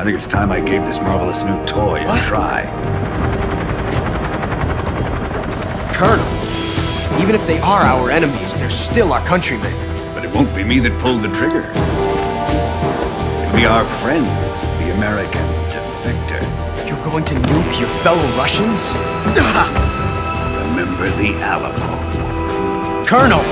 I think it's time I gave this marvelous new toy a try. Colonel, even if they are our enemies, they're still our countrymen. But it won't be me that pulled the trigger. It'll be our friend, the American defector. You're going to nuke your fellow Russians? Remember the Alamo. Colonel!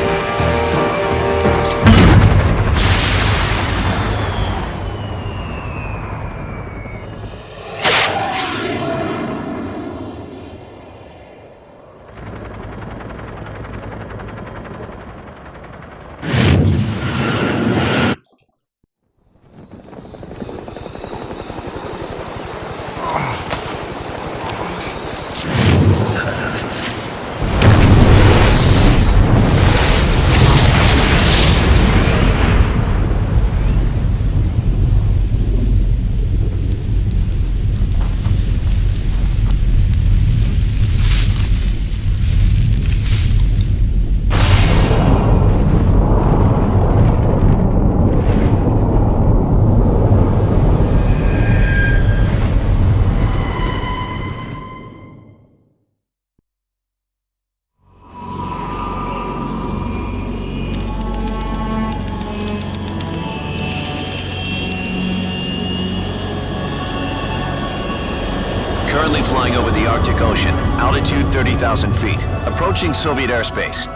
Currently flying over the Arctic Ocean, altitude 30,000 feet, approaching Soviet airspace.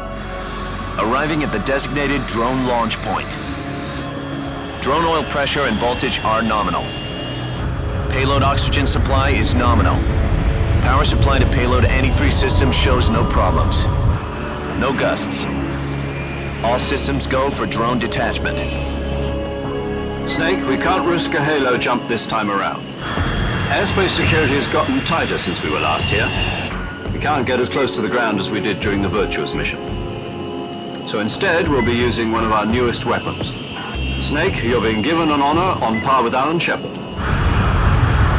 Arriving at the designated drone launch point. Drone oil pressure and voltage are nominal. Payload oxygen supply is nominal. Power supply to payload antifreeze system shows no problems. No gusts. All systems go for drone detachment. Snake, we can't risk a halo jump this time around. Airspace security has gotten tighter since we were last here. We can't get as close to the ground as we did during the Virtuous mission. So instead, we'll be using one of our newest weapons. Snake, you're being given an honor on par with Alan Shepard.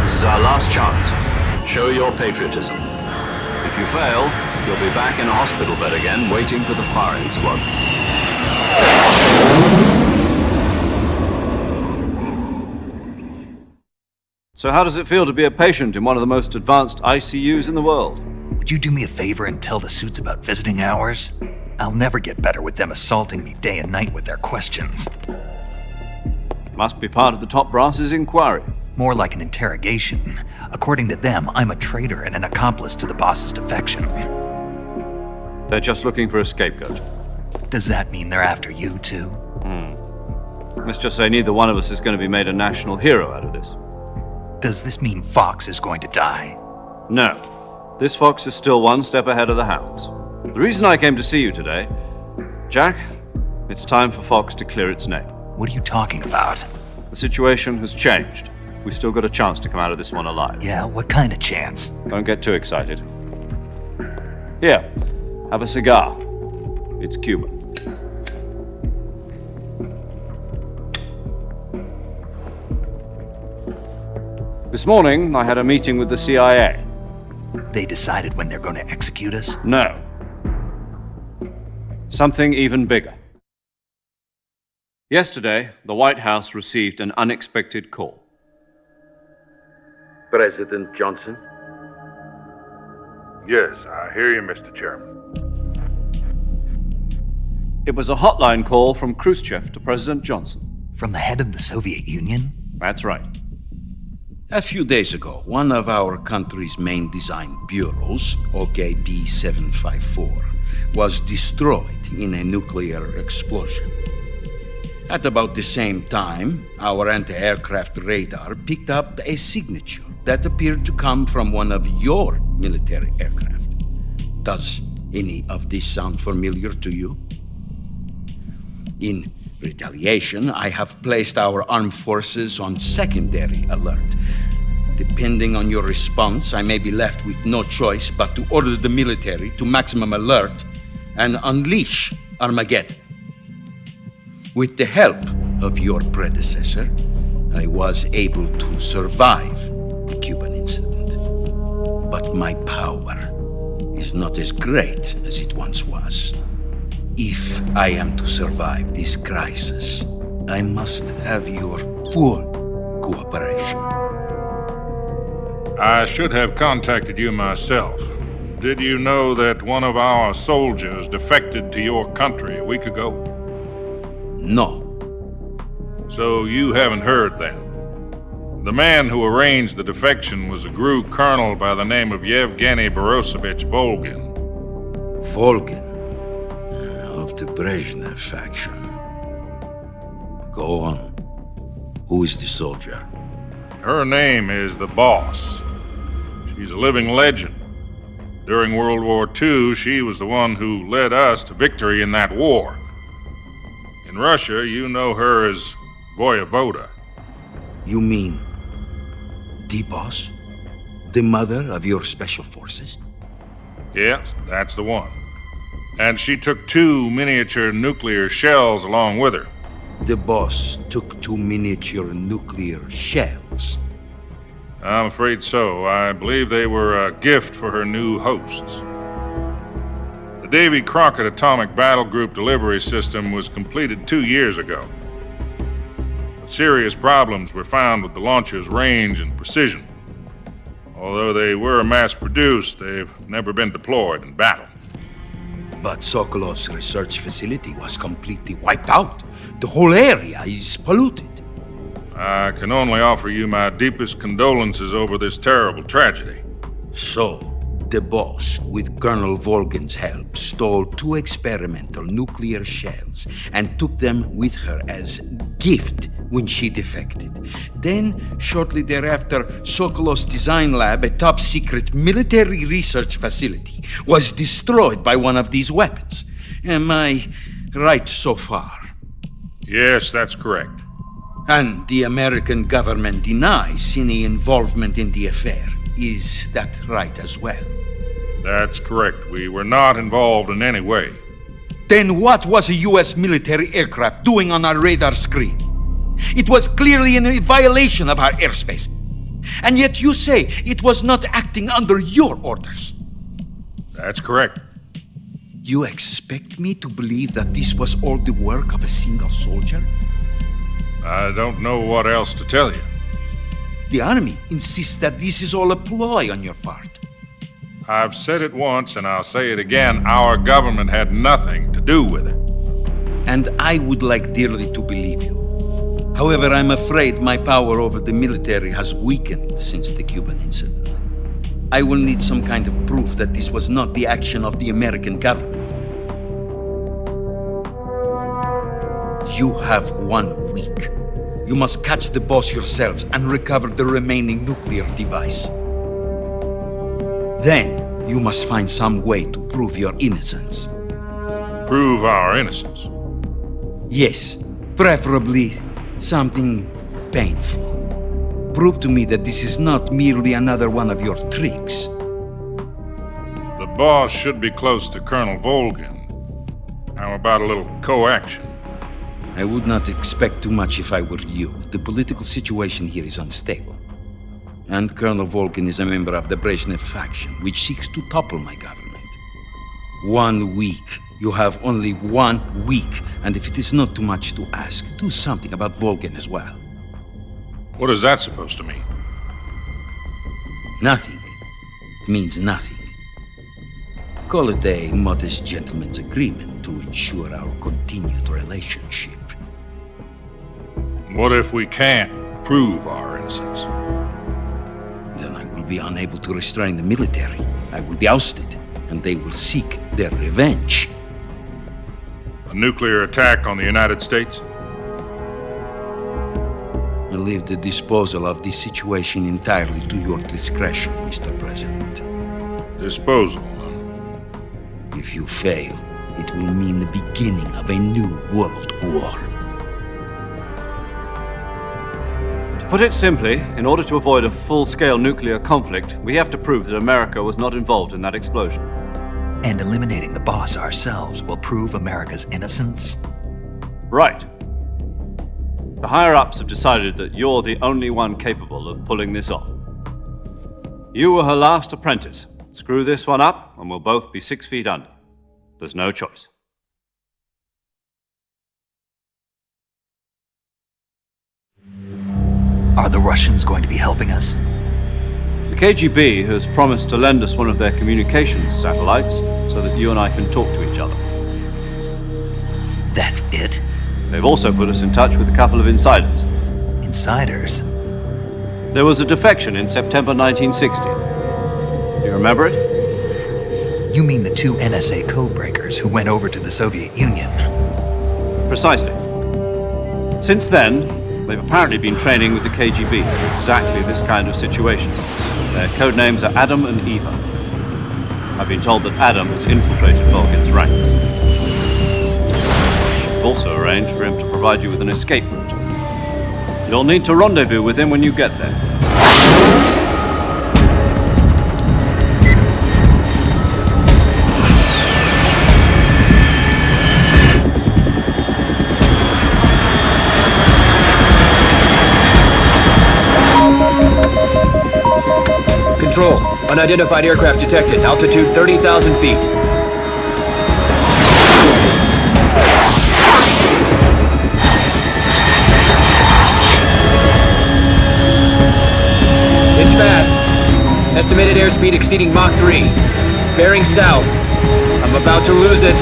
This is our last chance. Show your patriotism. If you fail, you'll be back in a hospital bed again, waiting for the firing squad. So how does it feel to be a patient in one of the most advanced ICUs in the world? Would you do me a favor and tell the suits about visiting hours? I'll never get better with them assaulting me day and night with their questions. Must be part of the top brass's inquiry. More like an interrogation. According to them, I'm a traitor and an accomplice to the boss's defection. They're just looking for a scapegoat. Does that mean they're after you too? Let's just say neither one of us is going to be made a national hero out of this. Does this mean Fox is going to die? No. This fox is still one step ahead of the hounds. The reason I came to see you today, Jack, it's time for Fox to clear its name. What are you talking about? The situation has changed. We've still got a chance to come out of this one alive. Yeah, what kind of chance? Don't get too excited. Here, have a cigar. It's Cuban. This morning, I had a meeting with the CIA. They decided when they're going to execute us? No. Something even bigger. Yesterday, the White House received an unexpected call. President Johnson? Yes, I hear you, Mr. Chairman. It was a hotline call from Khrushchev to President Johnson. From the head of the Soviet Union? That's right. A few days ago, one of our country's main design bureaus, OKB 754, was destroyed in a nuclear explosion. At about the same time, our anti-aircraft radar picked up a signature that appeared to come from one of your military aircraft. Does any of this sound familiar to you? In retaliation, I have placed our armed forces on secondary alert. Depending on your response, I may be left with no choice but to order the military to maximum alert and unleash Armageddon. With the help of your predecessor, I was able to survive the Cuban incident. But my power is not as great as it once was. If I am to survive this crisis, I must have your full cooperation. I should have contacted you myself. Did you know that one of our soldiers defected to your country a week ago? No. So you haven't heard then. The man who arranged the defection was a GRU colonel by the name of Yevgeny Borosovich Volgin. Volgin, of the Brezhnev faction. Go on. Who is the soldier? Her name is the Boss. She's a living legend. During World War II, she was the one who led us to victory in that war. In Russia, you know her as Voyevoda. You mean the boss? The mother of your special forces? Yes, that's the one. And she took 2 miniature nuclear shells along with her. The boss took 2 miniature nuclear shells. I'm afraid so. I believe they were a gift for her new hosts. The Davy Crockett Atomic Battle Group delivery system was completed 2 years ago. But serious problems were found with the launcher's range and precision. Although they were mass-produced, they've never been deployed in battle. But Sokolov's research facility was completely wiped out. The whole area is polluted. I can only offer you my deepest condolences over this terrible tragedy. So, the boss, with Colonel Volgin's help, stole 2 experimental nuclear shells and took them with her as gift when she defected. Then, shortly thereafter, Sokolov's design lab, a top-secret military research facility, was destroyed by one of these weapons. Am I right so far? Yes, that's correct. And the American government denies any involvement in the affair. Is that right as well? That's correct. We were not involved in any way. Then what was a US military aircraft doing on our radar screen? It was clearly in violation of our airspace. And yet you say it was not acting under your orders. That's correct. You expect me to believe that this was all the work of a single soldier? I don't know what else to tell you. The army insists that this is all a ploy on your part. I've said it once and I'll say it again. Our government had nothing to do with it. And I would like dearly to believe you. However, I'm afraid my power over the military has weakened since the Cuban incident. I will need some kind of proof that this was not the action of the American government. You have 1 week. You must catch the boss yourselves and recover the remaining nuclear device. Then, you must find some way to prove your innocence. Prove our innocence? Yes, preferably something painful. Prove to me that this is not merely another one of your tricks. The boss should be close to Colonel Volgin. How about a little co-action? I would not expect too much if I were you. The political situation here is unstable. And Colonel Volgin is a member of the Brezhnev faction, which seeks to topple my government. 1 week. You have only 1 week, and if it is not too much to ask, do something about Volgin as well. What is that supposed to mean? Nothing. It means nothing. Call it a modest gentleman's agreement to ensure our continued relationship. What if we can't prove our innocence? Then I will be unable to restrain the military. I will be ousted, and they will seek their revenge. A nuclear attack on the United States? I leave the disposal of this situation entirely to your discretion, Mr. President. Disposal, huh? If you fail, it will mean the beginning of a new world war. To put it simply, in order to avoid a full-scale nuclear conflict, we have to prove that America was not involved in that explosion. And eliminating the boss ourselves will prove America's innocence? Right. The higher-ups have decided that you're the only one capable of pulling this off. You were her last apprentice. Screw this one up, and we'll both be 6 feet under. There's no choice. Are the Russians going to be helping us? The KGB has promised to lend us one of their communications satellites so that you and I can talk to each other. That's it? They've also put us in touch with a couple of insiders. Insiders? There was a defection in September 1960. Do you remember it? You mean the two NSA codebreakers who went over to the Soviet Union? Precisely. Since then, they've apparently been training with the KGB for exactly this kind of situation. Their codenames are Adam and Eva. I've been told that Adam has infiltrated Volgin's ranks. We've also arranged for him to provide you with an escape route. You'll need to rendezvous with him when you get there. Control. Unidentified aircraft detected. Altitude 30,000 feet. It's fast. Estimated airspeed exceeding Mach 3. Bearing south. I'm about to lose it.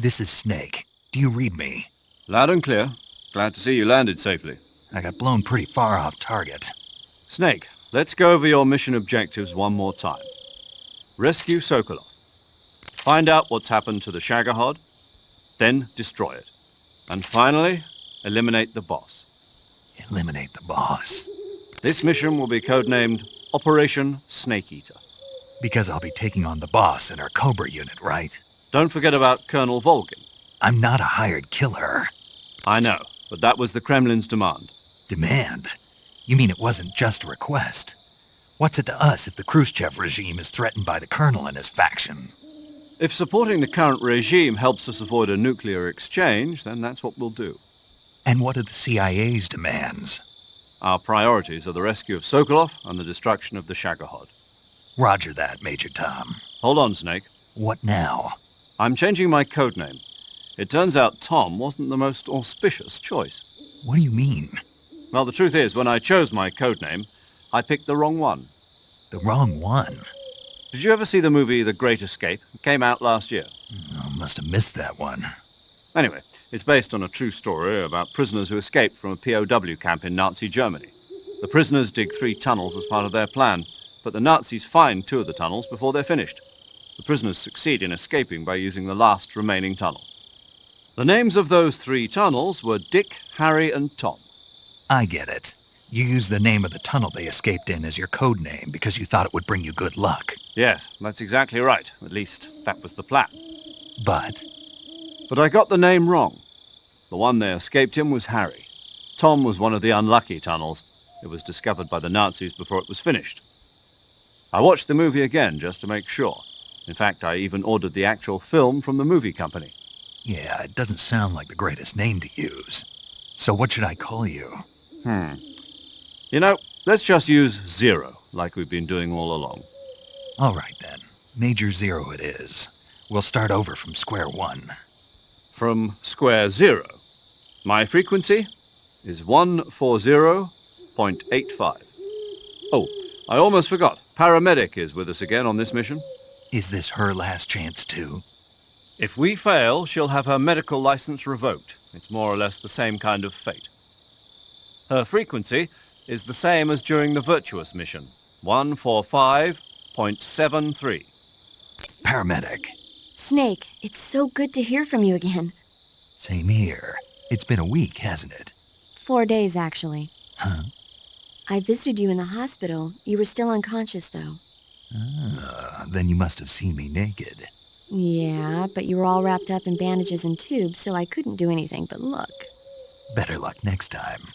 This is Snake. Do you read me? Loud and clear. Glad to see you landed safely. I got blown pretty far off target. Snake, let's go over your mission objectives one more time. Rescue Sokolov. Find out what's happened to the Shagohod, then destroy it. And finally, eliminate the boss. Eliminate the boss. This mission will be codenamed Operation Snake Eater. Because I'll be taking on the boss in our Cobra unit, right? Don't forget about Colonel Volgin. I'm not a hired killer. I know, but that was the Kremlin's demand. Demand? You mean it wasn't just a request? What's it to us if the Khrushchev regime is threatened by the Colonel and his faction? If supporting the current regime helps us avoid a nuclear exchange, then that's what we'll do. And what are the CIA's demands? Our priorities are the rescue of Sokolov and the destruction of the Shagohod. Roger that, Major Tom. Hold on, Snake. What now? I'm changing my codename. It turns out Tom wasn't the most auspicious choice. What do you mean? Well, the truth is, when I chose my codename, I picked the wrong one. The wrong one? Did you ever see the movie The Great Escape? It came out last year. I must have missed that one. Anyway, it's based on a true story about prisoners who escaped from a POW camp in Nazi Germany. The prisoners dig 3 tunnels as part of their plan, but the Nazis find 2 of the tunnels before they're finished. The prisoners succeed in escaping by using the last remaining tunnel. The names of those 3 tunnels were Dick, Harry, and Tom. I get it. You used the name of the tunnel they escaped in as your code name because you thought it would bring you good luck. Yes, that's exactly right. At least, that was the plan. But I got the name wrong. The one they escaped in was Harry. Tom was one of the unlucky tunnels. It was discovered by the Nazis before it was finished. I watched the movie again just to make sure. In fact, I even ordered the actual film from the movie company. yeah, it doesn't sound like the greatest name to use. So what should I call you? You know, let's just use Zero, like we've been doing all along. All right then. Major Zero it is. We'll start over from square one. from square zero. My frequency is 140.85. Oh, I almost forgot. Paramedic is with us again on this mission. Is this her last chance, too? If we fail, she'll have her medical license revoked. It's more or less the same kind of fate. Her frequency is the same as during the Virtuous mission, 145.73. Paramedic. Snake, it's so good to hear from you again. Same here. It's been a week, hasn't it? 4 days, actually. Huh? I visited you in the hospital. You were still unconscious, though. Then you must have seen me naked. Yeah, but you were all wrapped up in bandages and tubes, so I couldn't do anything but look. Better luck next time.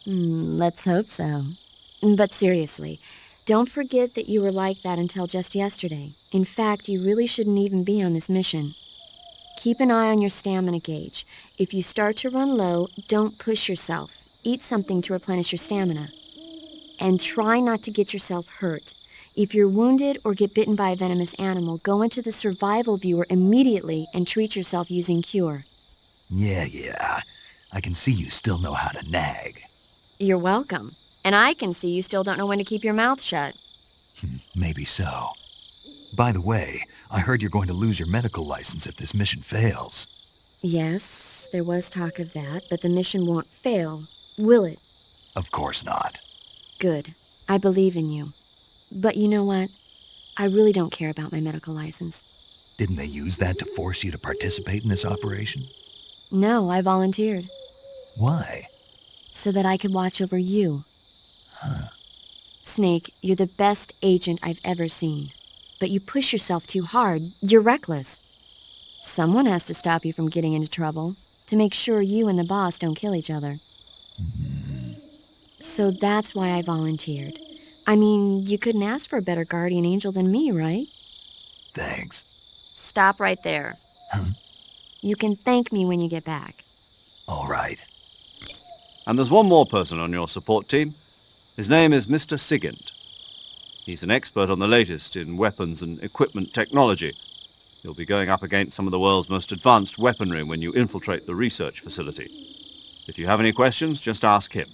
Let's hope so. But seriously, don't forget that you were like that until just yesterday. In fact, you really shouldn't even be on this mission. Keep an eye on your stamina gauge. If you start to run low, don't push yourself. Eat something to replenish your stamina. And try not to get yourself hurt. If you're wounded or get bitten by a venomous animal, go into the survival viewer immediately and treat yourself using Cure. Yeah. I can see you still know how to nag. You're welcome. And I can see you still don't know when to keep your mouth shut. Maybe so. By the way, I heard you're going to lose your medical license if this mission fails. Yes, there was talk of that, but the mission won't fail, will it? Of course not. Good. I believe in you. But you know what? I really don't care about my medical license. Didn't they use that to force you to participate in this operation? No, I volunteered. Why? So that I could watch over you. Huh. Snake, you're the best agent I've ever seen. But you push yourself too hard. You're reckless. Someone has to stop you from getting into trouble, to make sure you and the boss don't kill each other. So that's why I volunteered. I mean, you couldn't ask for a better guardian angel than me, right? Thanks. Stop right there. Huh? You can thank me when you get back. All right. And there's one more person on your support team. His name is Mr. Sigint. He's an expert on the latest in weapons and equipment technology. You'll be going up against some of the world's most advanced weaponry when you infiltrate the research facility. If you have any questions, just ask him.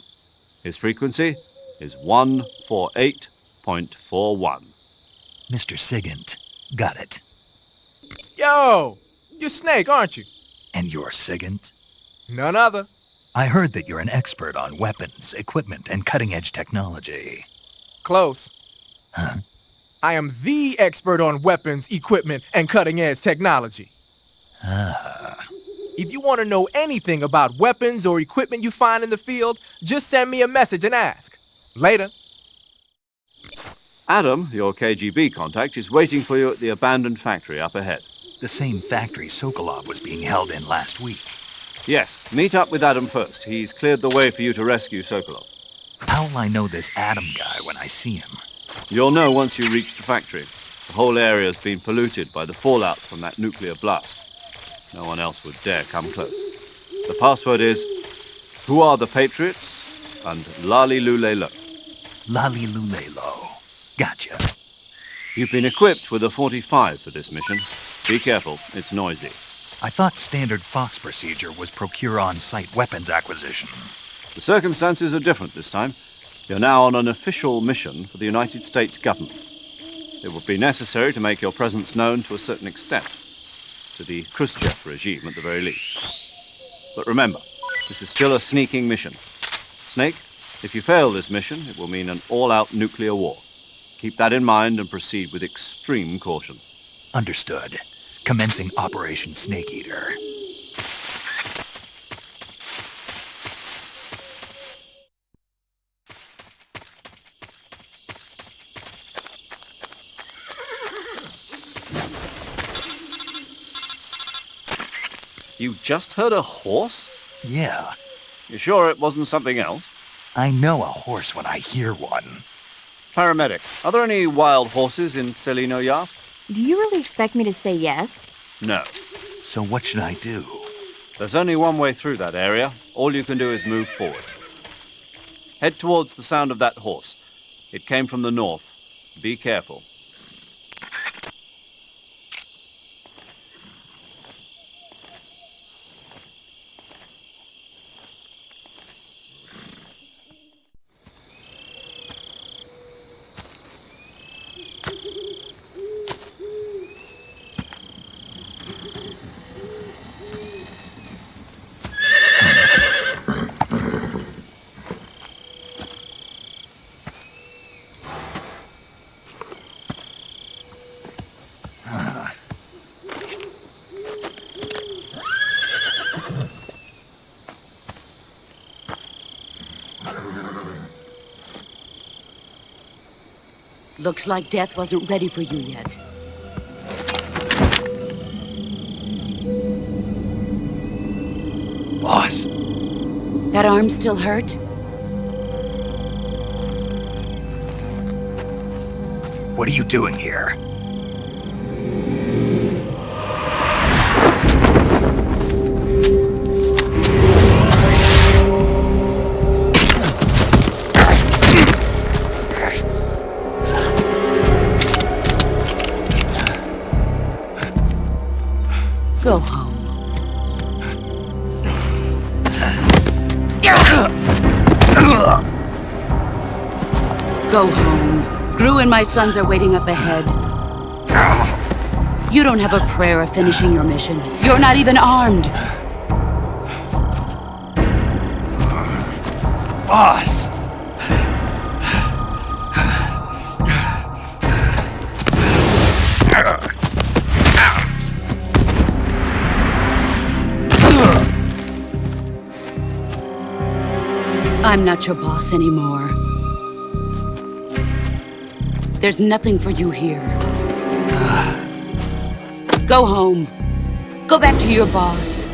His frequency is 148.41. Mr. Sigint. Got it. Yo! You're Snake, aren't you? And you're Sigint? None other. I heard that you're an expert on weapons, equipment, and cutting-edge technology. Close. Huh? I am the expert on weapons, equipment, and cutting-edge technology. If you want to know anything about weapons or equipment you find in the field, just send me a message and ask. Later. Adam, your KGB contact, is waiting for you at the abandoned factory up ahead. The same factory Sokolov was being held in last week. Yes, meet up with Adam first. He's cleared the way for you to rescue Sokolov. How'll I know this Adam guy when I see him? You'll know once you reach the factory. The whole area's been polluted by the fallout from that nuclear blast. No one else would dare come close. The password is, "Who are the Patriots?" and "Lali Lulelo." Lali Lulelo. Gotcha. You've been equipped with a 45 for this mission. Be careful, it's noisy. I thought standard Fox procedure was procure on-site weapons acquisition. The circumstances are different this time. You're now on an official mission for the United States government. It will be necessary to make your presence known to a certain extent. To the Khrushchev regime, at the very least. But remember, this is still a sneaking mission. Snake, if you fail this mission, it will mean an all-out nuclear war. Keep that in mind and proceed with extreme caution. Understood. Commencing Operation Snake Eater. You just heard a horse? Yeah. You sure it wasn't something else? I know a horse when I hear one. Paramedic, are there any wild horses in Selino Yask? Do you really expect me to say yes? No. So what should I do? There's only one way through that area. All you can do is move forward. Head towards the sound of that horse. It came from the north. Be careful. Looks like death wasn't ready for you yet. Boss, That arm still hurt? what are you doing here? Go home. Go home. Gru and my sons are waiting up ahead. You don't have a prayer of finishing your mission. You're not even armed. Boss! I'm not your boss anymore. There's nothing for you here. Go home. Go back to your boss.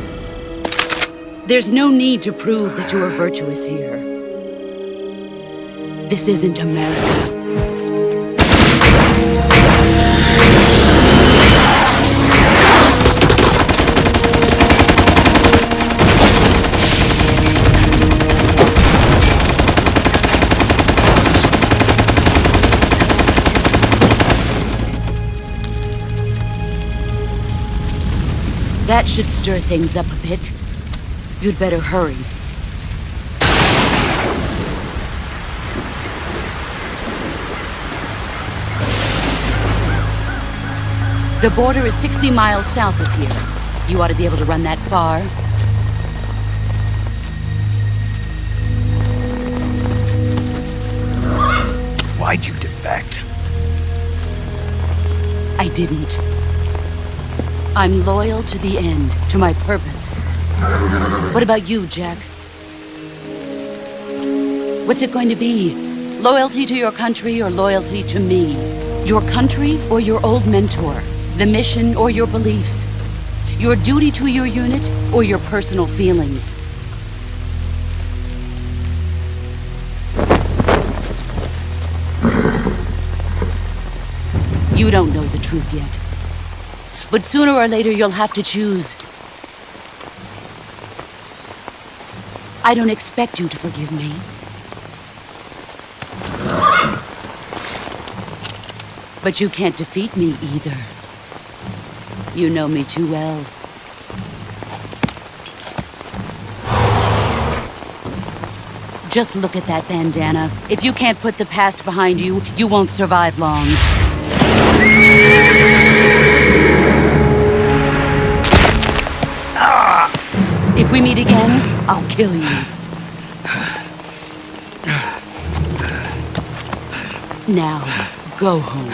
There's no need to prove that you are virtuous here. This isn't America. That should stir things up a bit. You'd better hurry. The border is 60 miles south of here. You ought to be able to run that far. Why'd you defect? I didn't. I'm loyal to the end, to my purpose. What about you, Jack? What's it going to be? Loyalty to your country or loyalty to me? Your country or your old mentor? The mission or your beliefs? Your duty to your unit or your personal feelings? You don't know the truth yet. But sooner or later, you'll have to choose. I don't expect you to forgive me. But you can't defeat me either. You know me too well. Just look at that bandana. If you can't put the past behind you, you won't survive long. If we meet again, I'll kill you. Now, go home.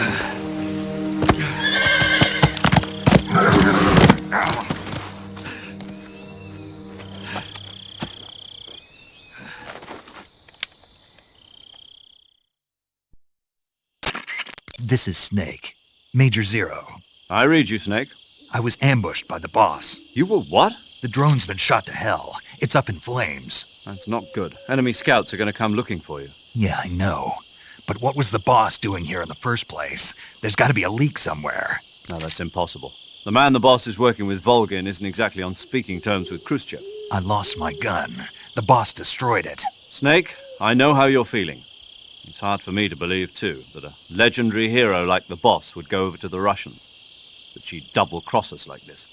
This is Snake. Major Zero. I read you, Snake. I was ambushed by the boss. You were what? The drone's been shot to hell. It's up in flames. That's not good. Enemy scouts are going to come looking for you. Yeah, I know. But what was the boss doing here in the first place? There's got to be a leak somewhere. No, that's impossible. The man the boss is working with, Volgin, isn't exactly on speaking terms with Khrushchev. I lost my gun. The boss destroyed it. Snake, I know how you're feeling. It's hard for me to believe, too, that a legendary hero like the boss would go over to the Russians. That she'd double-cross us like this.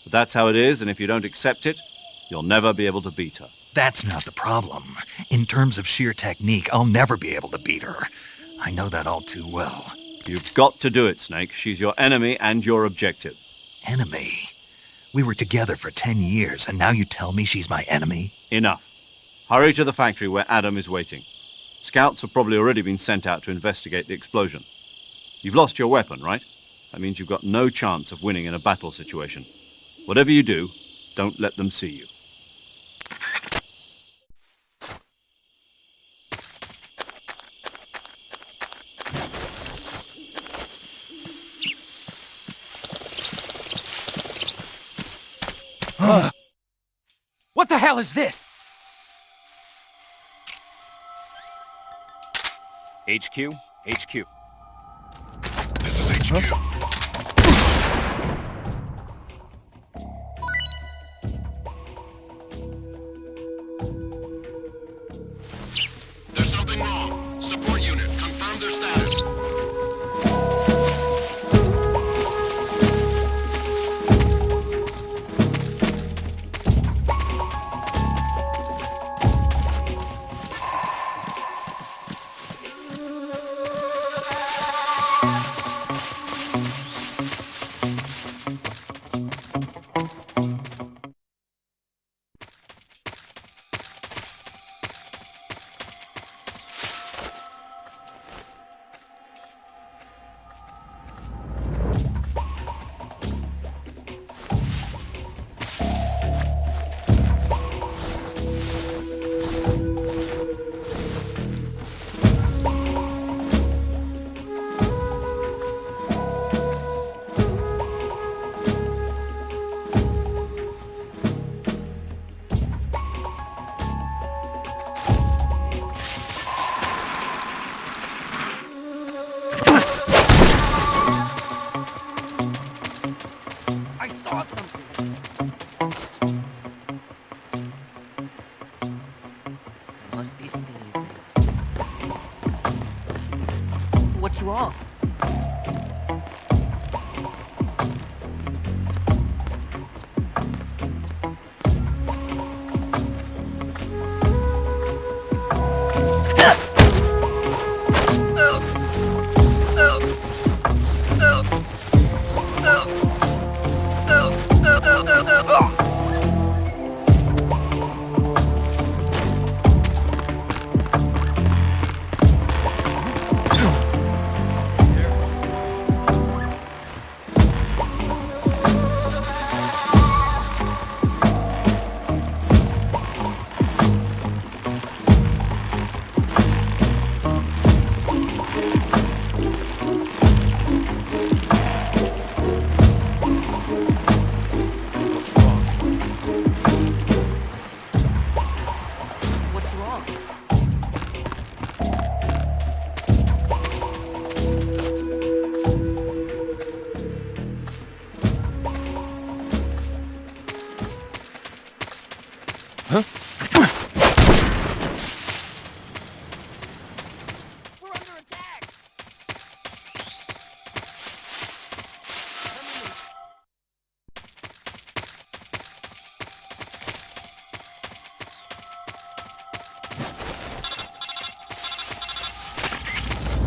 But that's how it is, and if you don't accept it, you'll never be able to beat her. That's not the problem. In terms of sheer technique, I'll never be able to beat her. I know that all too well. You've got to do it, Snake. She's your enemy and your objective. Enemy? We were together for 10 years, and now you tell me she's my enemy? Enough. Hurry to the factory where Adam is waiting. Scouts have probably already been sent out to investigate the explosion. You've lost your weapon, right? That means you've got no chance of winning in a battle situation. Whatever you do, don't let them see you. What the hell is this? HQ? HQ. This is HQ. There's something wrong. Support unit, confirm their status. What's wrong?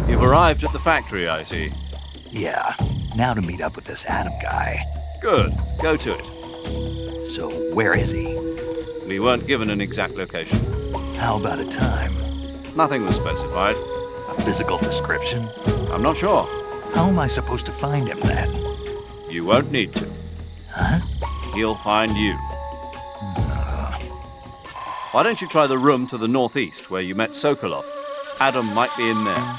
You've arrived at the factory, I see. Yeah, now to meet up with this Adam guy. Good. Go to it. So, where is he? We weren't given an exact location. How about a time? Nothing was specified. A physical description? I'm not sure. How am I supposed to find him then? You won't need to. Huh? He'll find you. Why don't you try the room to the northeast where you met Sokolov? Adam might be in there.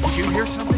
Did you hear something?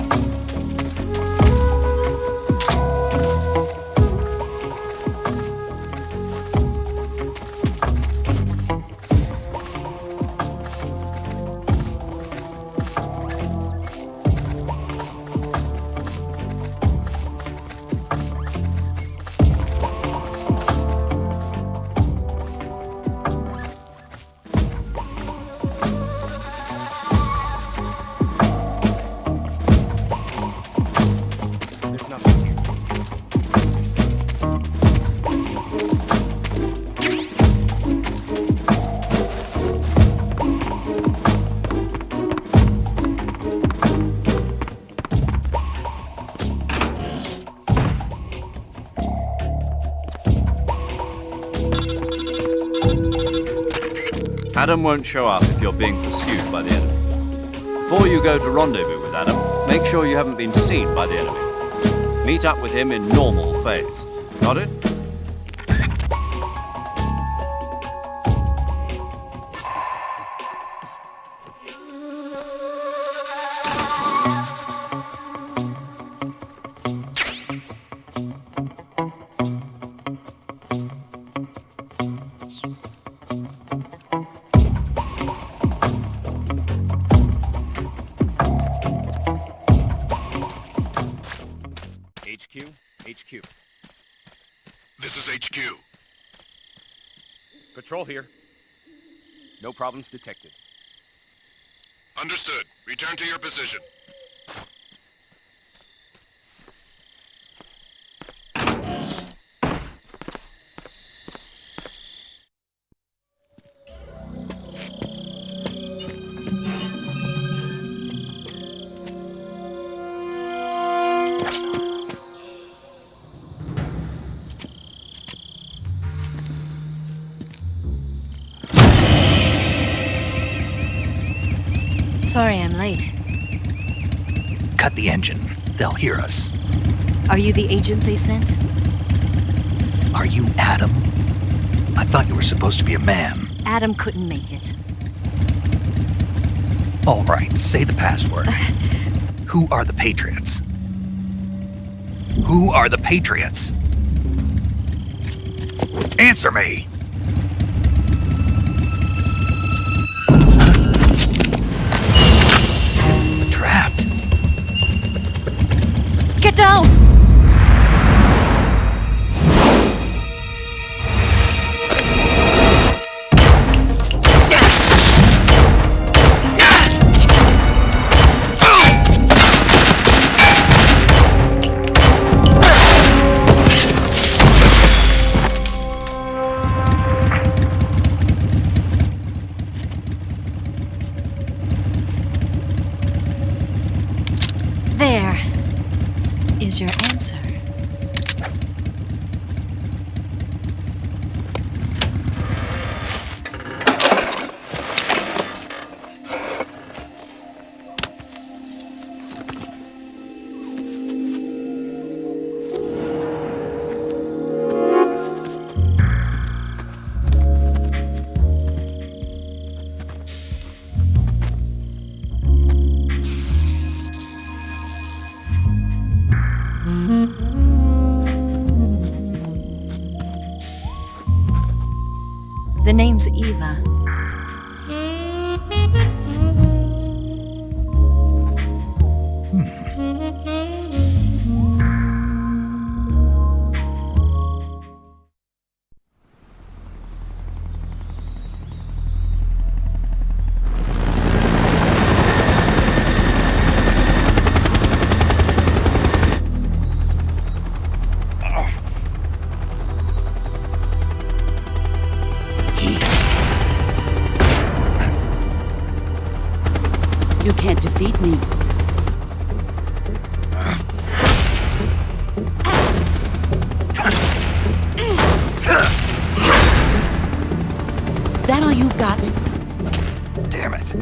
Adam won't show up if you're being pursued by the enemy. Before you go to rendezvous with Adam, Make sure you haven't been seen by the enemy. Meet up with him in normal phase. Got it? HQ. This is HQ. Patrol here. No problems detected. Understood. Return to your position. Sorry I'm late. Cut the engine. They'll hear us. Are you the agent they sent? Are you Adam? I thought you were supposed to be a man. Adam couldn't make it. All right, say the password. Who are the Patriots? Who are the Patriots? Answer me! Trapped. Get down! There is your answer. The name's Eva. You can't defeat me. That all you've got? Damn it.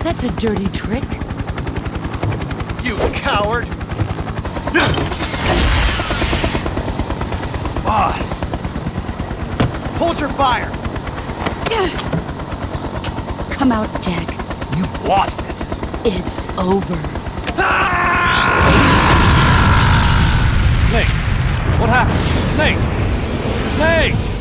That's a dirty trick. You coward! Boss! Hold your fire! Come out, Jack. You lost it. It's over. Snake! What happened? Snake! Snake!